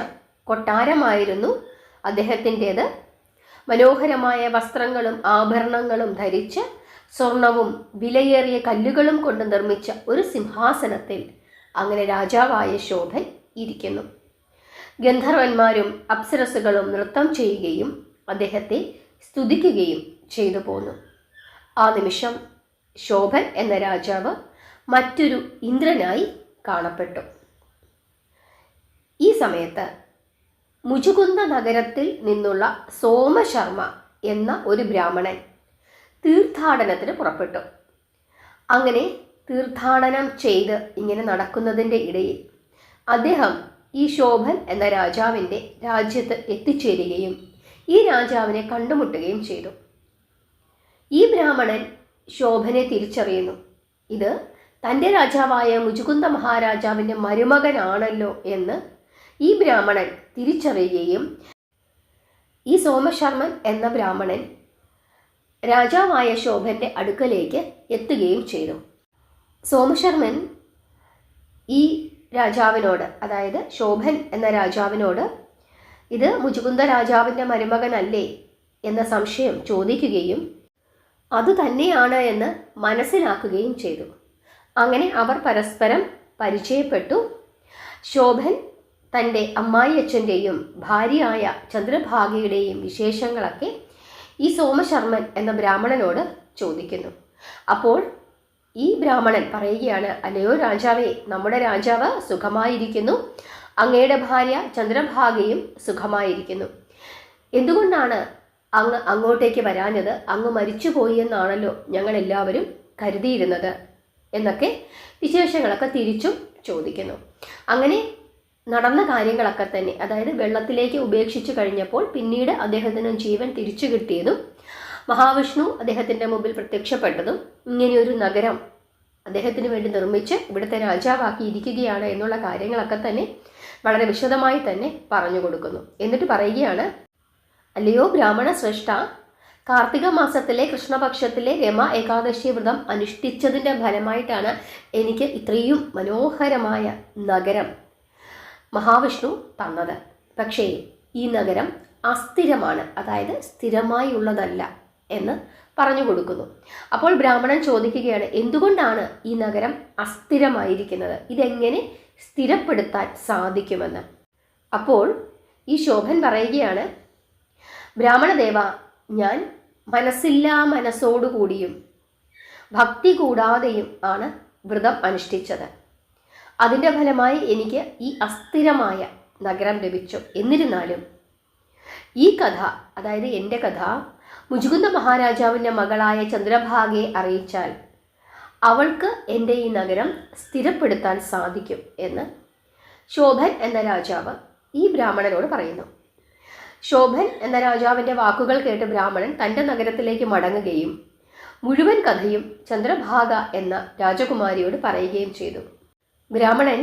കൊട്ടാരമായിരുന്നു അദ്ദേഹത്തിൻ്റേത്. മനോഹരമായ വസ്ത്രങ്ങളും ആഭരണങ്ങളും ധരിച്ച് സ്വർണവും വിലയേറിയ കല്ലുകളും കൊണ്ട് നിർമ്മിച്ച ഒരു സിംഹാസനത്തിൽ അങ്ങനെ രാജാവായ ശോഭൻ ഇരിക്കുന്നു. ഗന്ധർവന്മാരും അപ്സരസുകളും നൃത്തം ചെയ്യുകയും അദ്ദേഹത്തെ സ്തുതിക്കുകയും ചെയ്തു പോന്നു. ആ നിമിഷം ശോഭൻ എന്ന രാജാവ് മറ്റൊരു ഇന്ദ്രനായി കാണപ്പെട്ടു. ഈ സമയത്ത് മുചുകുന്ദ നഗരത്തിൽ നിന്നുള്ള സോമശർമ്മ എന്ന ഒരു ബ്രാഹ്മണൻ തീർത്ഥാടനത്തിന് പുറപ്പെട്ടു. അങ്ങനെ തീർത്ഥാടനം ചെയ്ത് ഇങ്ങനെ നടക്കുന്നതിൻ്റെ ഇടയിൽ അദ്ദേഹം ഈ ശോഭൻ എന്ന രാജാവിൻ്റെ രാജ്യത്ത് എത്തിച്ചേരുകയും ഈ രാജാവിനെ കണ്ടുമുട്ടുകയും ചെയ്തു. ഈ ബ്രാഹ്മണൻ ശോഭനെ തിരിച്ചറിയുന്നു. ഇത് തൻ്റെ രാജാവായ മുചുകുന്ദ മഹാരാജാവിൻ്റെ മരുമകനാണല്ലോ എന്ന് ഈ ബ്രാഹ്മണൻ തിരിച്ചറിയുകയും ഈ സോമശർമ്മൻ എന്ന ബ്രാഹ്മണൻ രാജാവായ ശോഭൻ്റെ അടുക്കലേക്ക് എത്തുകയും ചെയ്തു. സോമശർമ്മൻ ഈ രാജാവിനോട്, അതായത് ശോഭൻ എന്ന രാജാവിനോട് ഇത് മുചുകുന്ദ രാജാവിൻ്റെ മരുമകനല്ലേ എന്ന സംശയം ചോദിക്കുകയും അതുതന്നെയാണ് എന്ന് മനസ്സിലാക്കുകയും ചെയ്തു. അങ്ങനെ അവർ പരസ്പരം പരിചയപ്പെട്ടു. ശോഭൻ തൻ്റെ അമ്മായിയച്ഛൻ്റെയും ഭാര്യയായ ചന്ദ്രഭാഗയുടെയും വിശേഷങ്ങളൊക്കെ ഈ സോമശർമ്മൻ എന്ന ബ്രാഹ്മണനോട് ചോദിക്കുന്നു. അപ്പോൾ ഈ ബ്രാഹ്മണൻ പറയുകയാണ്, അല്ലയോ രാജാവേ, നമ്മുടെ രാജാവ് സുഖമായിരിക്കുന്നു, അങ്ങയുടെ ഭാര്യ ചന്ദ്രഭാഗയും സുഖമായിരിക്കുന്നു. എന്തുകൊണ്ടാണ് അങ്ങ് അങ്ങോട്ടേക്ക് വരാഞ്ഞത്? അങ്ങ് മരിച്ചുപോയി എന്നാണല്ലോ ഞങ്ങളെല്ലാവരും കരുതിയിരുന്നത് എന്നൊക്കെ വിശേഷങ്ങളൊക്കെ തിരിച്ചും ചോദിക്കുന്നു. അങ്ങനെ നടന്ന കാര്യങ്ങളൊക്കെ തന്നെ, അതായത് വെള്ളത്തിലേക്ക് ഉപേക്ഷിച്ചു കഴിഞ്ഞപ്പോൾ പിന്നീട് അദ്ദേഹത്തിന് ജീവൻ തിരിച്ചു കിട്ടിയതും മഹാവിഷ്ണു അദ്ദേഹത്തിൻ്റെ മുമ്പിൽ പ്രത്യക്ഷപ്പെട്ടതും ഇങ്ങനെയൊരു നഗരം അദ്ദേഹത്തിന് വേണ്ടി നിർമ്മിച്ച് ഇവിടുത്തെ രാജാവാക്കി ഇരിക്കുകയാണ് എന്നുള്ള കാര്യങ്ങളൊക്കെ തന്നെ വളരെ വിശദമായി തന്നെ പറഞ്ഞു കൊടുക്കുന്നു. എന്നിട്ട് പറയുകയാണ്, അല്ലയോ ബ്രാഹ്മണ ശ്രേഷ്ഠ, കാർത്തിക മാസത്തിലെ കൃഷ്ണപക്ഷത്തിലെ രമ ഏകാദശി വ്രതം അനുഷ്ഠിച്ചതിൻ്റെ ഫലമായിട്ടാണ് എനിക്ക് ഇത്രയും മനോഹരമായ നഗരം മഹാവിഷ്ണു തന്നത്. പക്ഷേ ഈ നഗരം അസ്ഥിരമാണ്, അതായത് സ്ഥിരമായി ഉള്ളതല്ല എന്ന് പറഞ്ഞു കൊടുക്കുന്നു. അപ്പോൾ ബ്രാഹ്മണൻ ചോദിക്കുകയാണ്, എന്തുകൊണ്ടാണ് ഈ നഗരം അസ്ഥിരമായിരിക്കുന്നത്, ഇതെങ്ങനെ സ്ഥിരപ്പെടുത്താൻ സാധിക്കുമെന്ന്. അപ്പോൾ ഈ ശോഭൻ പറയുകയാണ്, ബ്രാഹ്മണദേവ, ഞാൻ മനസ്സില്ലാ മനസ്സോടുകൂടിയും ഭക്തി കൂടാതെയും ആണ് വ്രതം അനുഷ്ഠിച്ചത്. അതിൻ്റെ ഫലമായി എനിക്ക് ഈ അസ്ഥിരമായ നഗരം ലഭിച്ചു. എന്നിരുന്നാലും ഈ കഥ, അതായത് എൻ്റെ കഥ മുചുകുന്ദ മഹാരാജാവിൻ്റെ മകളായ ചന്ദ്രഭാഗയെ അറിയിച്ചാൽ അവൾക്ക് എൻ്റെ ഈ നഗരം സ്ഥിരപ്പെടുത്താൻ സാധിക്കും എന്ന് ശോഭൻ എന്ന രാജാവ് ഈ ബ്രാഹ്മണനോട് പറയുന്നു. ശോഭൻ എന്ന രാജാവിൻ്റെ വാക്കുകൾ കേട്ട് ബ്രാഹ്മണൻ തൻ്റെ നഗരത്തിലേക്ക് മടങ്ങുകയും മുഴുവൻ കഥയും ചന്ദ്രഭാഗ എന്ന രാജകുമാരിയോട് പറയുകയും ചെയ്തു. ബ്രാഹ്മണൻ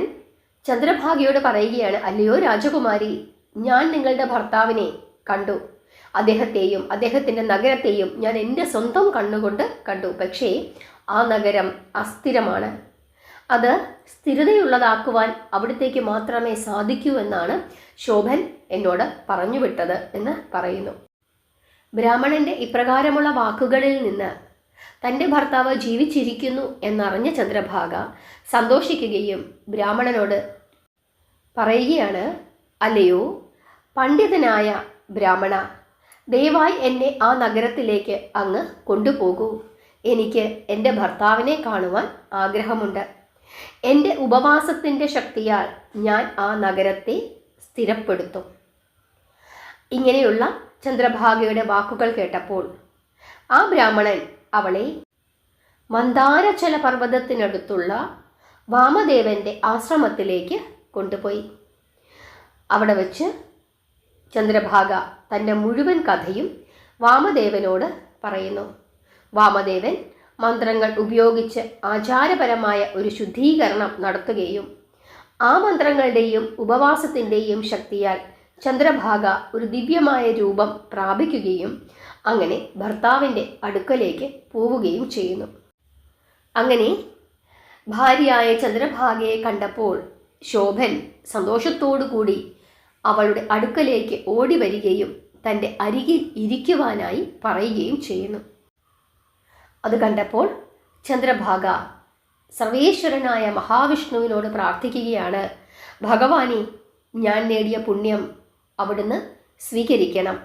ചന്ദ്രഭാഗയോട് പറയുകയാണ്, അല്ലയോ രാജകുമാരി, ഞാൻ നിങ്ങളുടെ ഭർത്താവിനെ കണ്ടു. അദ്ദേഹത്തെയും അദ്ദേഹത്തിൻ്റെ നഗരത്തെയും ഞാൻ എൻ്റെ സ്വന്തം കണ്ണുകൊണ്ട് കണ്ടു. പക്ഷേ ആ നഗരം അസ്ഥിരമാണ്. അത് സ്ഥിരതയുള്ളതാക്കുവാൻ അവിടത്തേക്ക് മാത്രമേ സാധിക്കൂ എന്നാണ് ശോഭൻ എന്നോട് പറഞ്ഞു വിട്ടത് എന്ന് പറയുന്നു. ബ്രാഹ്മണൻ്റെ ഇപ്രകാരമുള്ള വാക്കുകളിൽ നിന്ന് തൻ്റെ ഭർത്താവ് ജീവിച്ചിരിക്കുന്നു എന്നറിഞ്ഞ ചന്ദ്രഭാഗ സന്തോഷിക്കുകയും ബ്രാഹ്മണനോട് പറയുകയാണ്, അല്ലയോ പണ്ഡിതനായ ബ്രാഹ്മണ, ദയവായി എന്നെ ആ നഗരത്തിലേക്ക് അങ്ങ് കൊണ്ടുപോകൂ. എനിക്ക് എൻ്റെ ഭർത്താവിനെ കാണുവാൻ ആഗ്രഹമുണ്ട്. എൻ്റെ ഉപവാസത്തിൻ്റെ ശക്തിയാൽ ഞാൻ ആ നഗരത്തെ സ്ഥിരപ്പെടുത്തും. ഇങ്ങനെയുള്ള ചന്ദ്രഭാഗയുടെ വാക്കുകൾ കേട്ടപ്പോൾ ആ ബ്രാഹ്മണൻ അവളെ മന്ദാരചല പർവ്വതത്തിനടുത്തുള്ള വാമദേവൻ്റെ ആശ്രമത്തിലേക്ക് കൊണ്ടുപോയി. അവിടെ വച്ച് ചന്ദ്രഭാഗ തൻ്റെ മുഴുവൻ കഥയും വാമദേവനോട് പറയുന്നു. വാമദേവൻ മന്ത്രങ്ങൾ ഉപയോഗിച്ച് ആചാരപരമായ ഒരു ശുദ്ധീകരണം നടത്തുകയും ആ മന്ത്രങ്ങളുടെയും ഉപവാസത്തിൻ്റെയും ശക്തിയാൽ ചന്ദ്രഭാഗ ഒരു ദിവ്യമായ രൂപം പ്രാപിക്കുകയും അങ്ങനെ ഭർത്താവിൻ്റെ അടുക്കലേക്ക് പോവുകയും ചെയ്യുന്നു. അങ്ങനെ ഭാര്യയായ ചന്ദ്രഭാഗയെ കണ്ടപ്പോൾ ശോഭൻ സന്തോഷത്തോടുകൂടി അവളുടെ അടുക്കലേക്ക് ഓടി വരികയും തൻ്റെ അരികിൽ ഇരിക്കുവാനായി പറയുകയും ചെയ്യുന്നു. അത് കണ്ടപ്പോൾ ചന്ദ്രഭാഗ സർവേശ്വരനായ മഹാവിഷ്ണുവിനോട് പ്രാർത്ഥിക്കുകയാണ്, ഭഗവാനെ, ഞാൻ നേടിയ പുണ്യം അവിടുന്ന് സ്വീകരിക്കണം.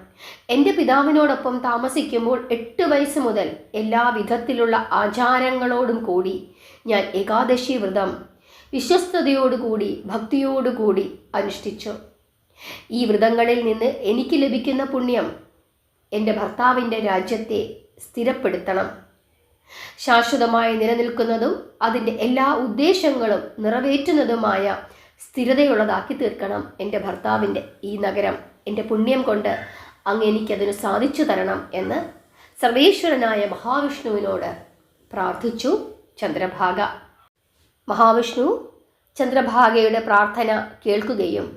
എൻ്റെ പിതാവിനോടൊപ്പം താമസിക്കുമ്പോൾ 8 വയസ്സ് മുതൽ എല്ലാ വിധത്തിലുള്ള ആചാരങ്ങളോടും കൂടി ഞാൻ ഏകാദശി വ്രതം വിശ്വസ്തയോടുകൂടി ഭക്തിയോടുകൂടി അനുഷ്ഠിച്ചു. ഈ വ്രതങ്ങളിൽ നിന്ന് എനിക്ക് ലഭിക്കുന്ന പുണ്യം എൻ്റെ ഭർത്താവിൻ്റെ രാജ്യത്തെ സ്ഥിരപ്പെടുത്തണം. ശാശ്വതമായി നിലനിൽക്കുന്നതും അതിൻ്റെ എല്ലാ ഉദ്ദേശങ്ങളും നിറവേറ്റുന്നതുമായ സ്ഥിരതയുള്ളതാക്കി തീർക്കണം എൻ്റെ ഭർത്താവിൻ്റെ ഈ നഗരം. എൻ്റെ പുണ്യം കൊണ്ട് അങ്ങ് എനിക്കതിന് സാധിച്ചു തരണം എന്ന് സർവേശ്വരനായ മഹാവിഷ്ണുവിനോട് പ്രാർത്ഥിച്ചു ചന്ദ്രഭാഗ. മഹാവിഷ്ണു ചന്ദ്രഭാഗയുടെ പ്രാർത്ഥന കേൾക്കുകയും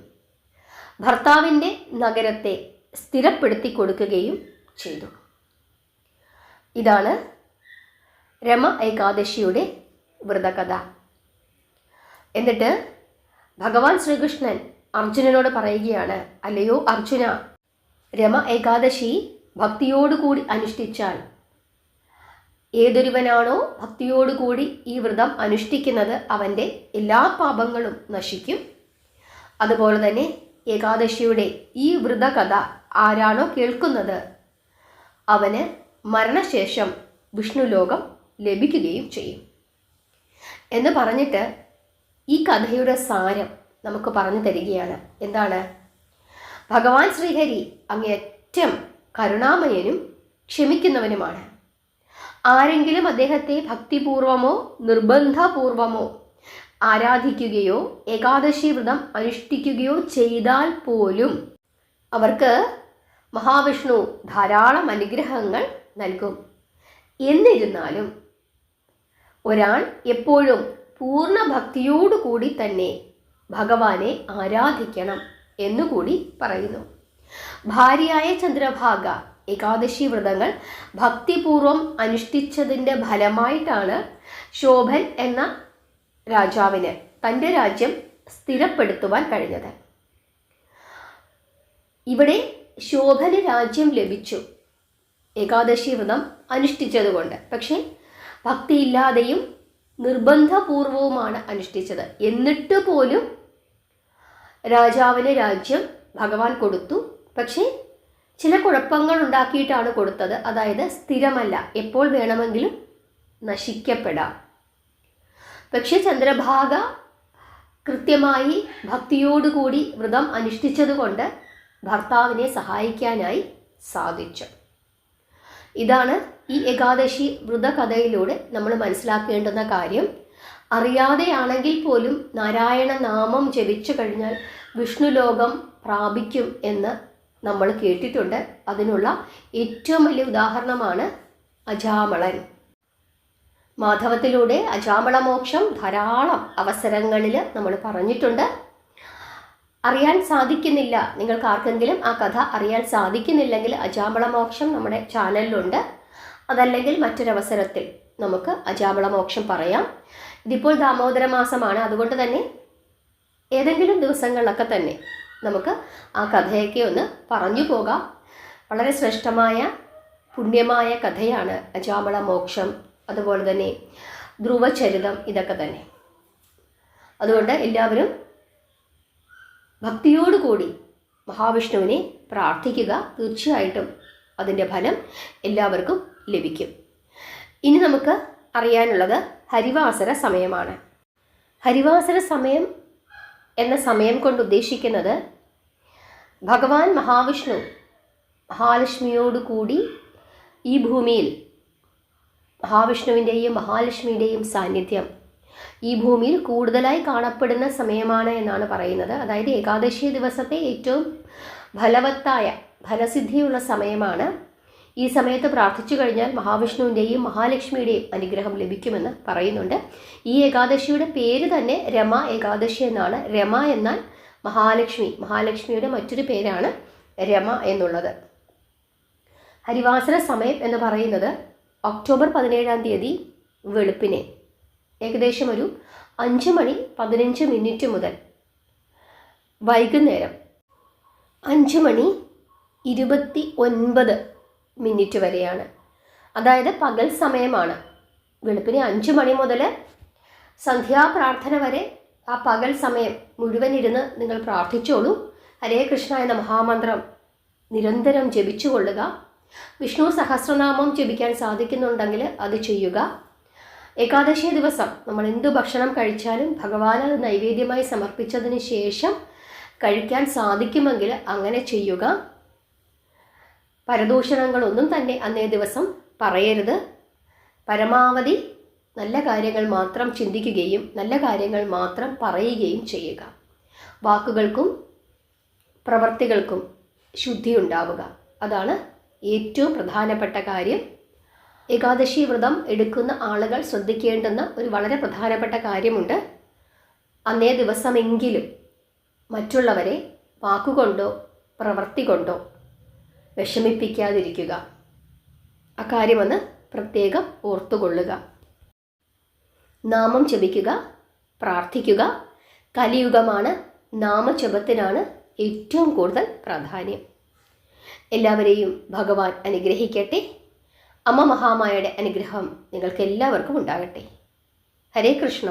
ഭർത്താവിൻ്റെ നഗരത്തെ സ്ഥിരപ്പെടുത്തി കൊടുക്കുകയും ചെയ്തു. ഇതാണ് രമ ഏകാദശിയുടെ വ്രതകഥ. എന്നിട്ട് ഭഗവാൻ ശ്രീകൃഷ്ണൻ അർജുനനോട് പറയുകയാണ്, അല്ലയോ അർജുന, രമ ഏകാദശി ഭക്തിയോടുകൂടി അനുഷ്ഠിച്ചാൽ ഏതൊരുവനാണോ ഭക്തിയോടുകൂടി ഈ വ്രതം അനുഷ്ഠിക്കുന്നത് അവൻ്റെ എല്ലാ പാപങ്ങളും നശിക്കും. അതുപോലെ തന്നെ ഏകാദശിയുടെ ഈ വ്രതകഥ ആരാണോ കേൾക്കുന്നത് അവന് മരണശേഷം വിഷ്ണുലോകം ലഭിക്കുകയും ചെയ്യും എന്ന് പറഞ്ഞിട്ട് ഈ കഥയുടെ സാരം നമുക്ക് പറഞ്ഞു തരികയാണ്. എന്താണ്? ഭഗവാൻ ശ്രീഹരി അങ്ങേയറ്റം കരുണാമയനും ക്ഷമിക്കുന്നവനുമാണ്. ആരെങ്കിലും അദ്ദേഹത്തെ ഭക്തിപൂർവമോ നിർബന്ധപൂർവമോ ആരാധിക്കുകയോ ഏകാദശി വ്രതം അനുഷ്ഠിക്കുകയോ ചെയ്താൽ പോലും അവർക്ക് മഹാവിഷ്ണു ധാരാളം അനുഗ്രഹങ്ങൾ നൽകും. എന്നിരുന്നാലും ഒരാൾ എപ്പോഴും പൂർണ്ണ ഭക്തിയോടുകൂടി തന്നെ ഭഗവാനെ ആരാധിക്കണം എന്നുകൂടി പറയുന്നു. ഭാര്യയായ ചന്ദ്രഭാഗ ഏകാദശി വ്രതങ്ങൾ ഭക്തിപൂർവം അനുഷ്ഠിച്ചതിൻ്റെ ഫലമായിട്ടാണ് ശോഭൻ എന്ന രാജാവിന് തൻ്റെ രാജ്യം സ്ഥിരപ്പെടുത്തുവാൻ കഴിഞ്ഞത്. ഇവിടെ ശോഭന് രാജ്യം ലഭിച്ചു ഏകാദശി വ്രതം അനുഷ്ഠിച്ചതുകൊണ്ട്. പക്ഷേ ഭക്തിയില്ലാതെയും നിർബന്ധപൂർവവുമാണ് അനുഷ്ഠിച്ചത്. എന്നിട്ട് പോലും രാജാവിന് രാജ്യം ഭഗവാൻ കൊടുത്തു. പക്ഷേ ചില കുഴപ്പങ്ങൾ ഉണ്ടാക്കിയിട്ടാണ് കൊടുത്തത്. അതായത് സ്ഥിരമല്ല, എപ്പോൾ വേണമെങ്കിലും നശിക്കപ്പെടാം. പക്ഷെ ചന്ദ്രഭാഗ കൃത്യമായി ഭക്തിയോടുകൂടി വ്രതം അനുഷ്ഠിച്ചതുകൊണ്ട് ഭർത്താവിനെ സഹായിക്കാനായി സാധിച്ചു. ഇതാണ് ഈ ഏകാദശി വ്രതകഥയിലൂടെ നമ്മൾ മനസ്സിലാക്കേണ്ടുന്ന കാര്യം. അറിയാതെയാണെങ്കിൽ പോലും നാരായണ നാമം ജപിച്ചു കഴിഞ്ഞാൽ വിഷ്ണുലോകം പ്രാപിക്കും എന്ന് നമ്മൾ കേട്ടിട്ടുണ്ട്. അതിനുള്ള ഏറ്റവും വലിയ ഉദാഹരണമാണ് അജാമളൻ. മാധവത്തിലൂടെ അജാമളമോക്ഷം ധാരാളം അവസരങ്ങളിൽ നമ്മൾ പറഞ്ഞിട്ടുണ്ട്. അറിയാൻ സാധിക്കുന്നില്ല, നിങ്ങൾക്ക് ആർക്കെങ്കിലും ആ കഥ അറിയാൻ സാധിക്കുന്നില്ലെങ്കിൽ അജാമളമോക്ഷം നമ്മുടെ ചാനലിലുണ്ട്. അതല്ലെങ്കിൽ മറ്റൊരവസരത്തിൽ നമുക്ക് അജാമളമോക്ഷം പറയാം. ഇതിപ്പോൾ ദാമോദര മാസമാണ്, അതുകൊണ്ട് തന്നെ ഏതെങ്കിലും ദിവസങ്ങളിലൊക്കെ തന്നെ നമുക്ക് ആ കഥയൊക്കെ ഒന്ന് പറഞ്ഞു പോകാം. വളരെ ശ്രേഷ്ഠമായ പുണ്യമായ കഥയാണ് അജാമളമോക്ഷം, അതുപോലെ തന്നെ ധ്രുവചരിതം, ഇതൊക്കെ തന്നെ. അതുകൊണ്ട് എല്ലാവരും ഭക്തിയോടുകൂടി മഹാവിഷ്ണുവിനെ പ്രാർത്ഥിക്കുക. തീർച്ചയായിട്ടും അതിൻ്റെ ഫലം എല്ലാവർക്കും ലഭിക്കും. ഇനി നമുക്ക് അറിയാനുള്ളത് ഹരിവാസര സമയമാണ്. ഹരിവാസര സമയം എന്ന സമയം കൊണ്ട് ഉദ്ദേശിക്കുന്നത് ഭഗവാൻ മഹാവിഷ്ണു മഹാലക്ഷ്മിയോടുകൂടി ഈ ഭൂമിയിൽ, മഹാവിഷ്ണുവിൻ്റെയും മഹാലക്ഷ്മിയുടെയും സാന്നിധ്യം ഈ ഭൂമിയിൽ കൂടുതലായി കാണപ്പെടുന്ന സമയമാണ് എന്നാണ് പറയുന്നത്. അതായത് ഏകാദശി ദിവസത്തെ ഏറ്റവും ഫലവത്തായ ഫലസിദ്ധിയുള്ള സമയമാണ്. ഈ സമയത്ത് പ്രാർത്ഥിച്ചു കഴിഞ്ഞാൽ മഹാവിഷ്ണുവിൻ്റെയും മഹാലക്ഷ്മിയുടെയും അനുഗ്രഹം ലഭിക്കുമെന്ന് പറയുന്നുണ്ട്. ഈ ഏകാദശിയുടെ പേര് തന്നെ രമ ഏകാദശി എന്നാണ്. രമ എന്നാൽ മഹാലക്ഷ്മി, മഹാലക്ഷ്മിയുടെ മറ്റൊരു പേരാണ് രമ എന്നുള്ളത്. ഹരിവാസര സമയം എന്ന് പറയുന്നത് ഒക്ടോബർ 17 വെളുപ്പിനെ ഏകദേശം ഒരു 5:15 മുതൽ വൈകുന്നേരം 5:29 വരെയാണ്. അതായത് പകൽ സമയമാണ്. വെളുപ്പിനെ 5 മണി മുതൽ സന്ധ്യാപ്രാർത്ഥന വരെ ആ പകൽ സമയം മുഴുവൻ ഇരുന്ന് നിങ്ങൾ പ്രാർത്ഥിച്ചോളൂ. ഹരേ കൃഷ്ണ എന്ന മഹാമന്ത്രം നിരന്തരം ജപിച്ചു കൊള്ളുക. വിഷ്ണു സഹസ്രനാമം ജപിക്കാൻ സാധിക്കുന്നുണ്ടെങ്കിൽ അത് ചെയ്യുക. ഏകാദശി ദിവസം നമ്മൾ എന്തു ഭക്ഷണം കഴിച്ചാലും ഭഗവാന് അത് നൈവേദ്യമായി സമർപ്പിച്ചതിന് ശേഷം കഴിക്കാൻ സാധിക്കുമെങ്കിൽ അങ്ങനെ ചെയ്യുക. പരദൂഷണങ്ങളൊന്നും തന്നെ അന്നേ ദിവസം പറയരുത്. പരമാവധി നല്ല കാര്യങ്ങൾ മാത്രം ചിന്തിക്കുകയും നല്ല കാര്യങ്ങൾ മാത്രം പറയുകയും ചെയ്യുക. വാക്കുകൾക്കും പ്രവർത്തികൾക്കും ശുദ്ധി ഉണ്ടാവുക, അതാണ് ഏറ്റവും പ്രധാനപ്പെട്ട കാര്യം. ഏകാദശി വ്രതം എടുക്കുന്ന ആളുകൾ ശ്രദ്ധിക്കേണ്ടുന്ന ഒരു വളരെ പ്രധാനപ്പെട്ട കാര്യമുണ്ട്. അന്നേ ദിവസമെങ്കിലും മറ്റുള്ളവരെ വാക്കുകൊണ്ടോ പ്രവൃത്തി കൊണ്ടോ വിഷമിപ്പിക്കാതിരിക്കുക. അക്കാര്യമൊന്ന് പ്രത്യേകം ഓർത്തുകൊള്ളുക. നാമം ജപിക്കുക, പ്രാർത്ഥിക്കുക. കലിയുഗമാണ്, നാമജപത്തിനാണ് ഏറ്റവും കൂടുതൽ പ്രാധാന്യം. എല്ലാവരെയും ഭഗവാൻ അനുഗ്രഹിക്കട്ടെ. അമ്മ മഹാമായയുടെ അനുഗ്രഹം നിങ്ങൾക്ക് എല്ലാവർക്കും ഉണ്ടാകട്ടെ. ഹരേ കൃഷ്ണ.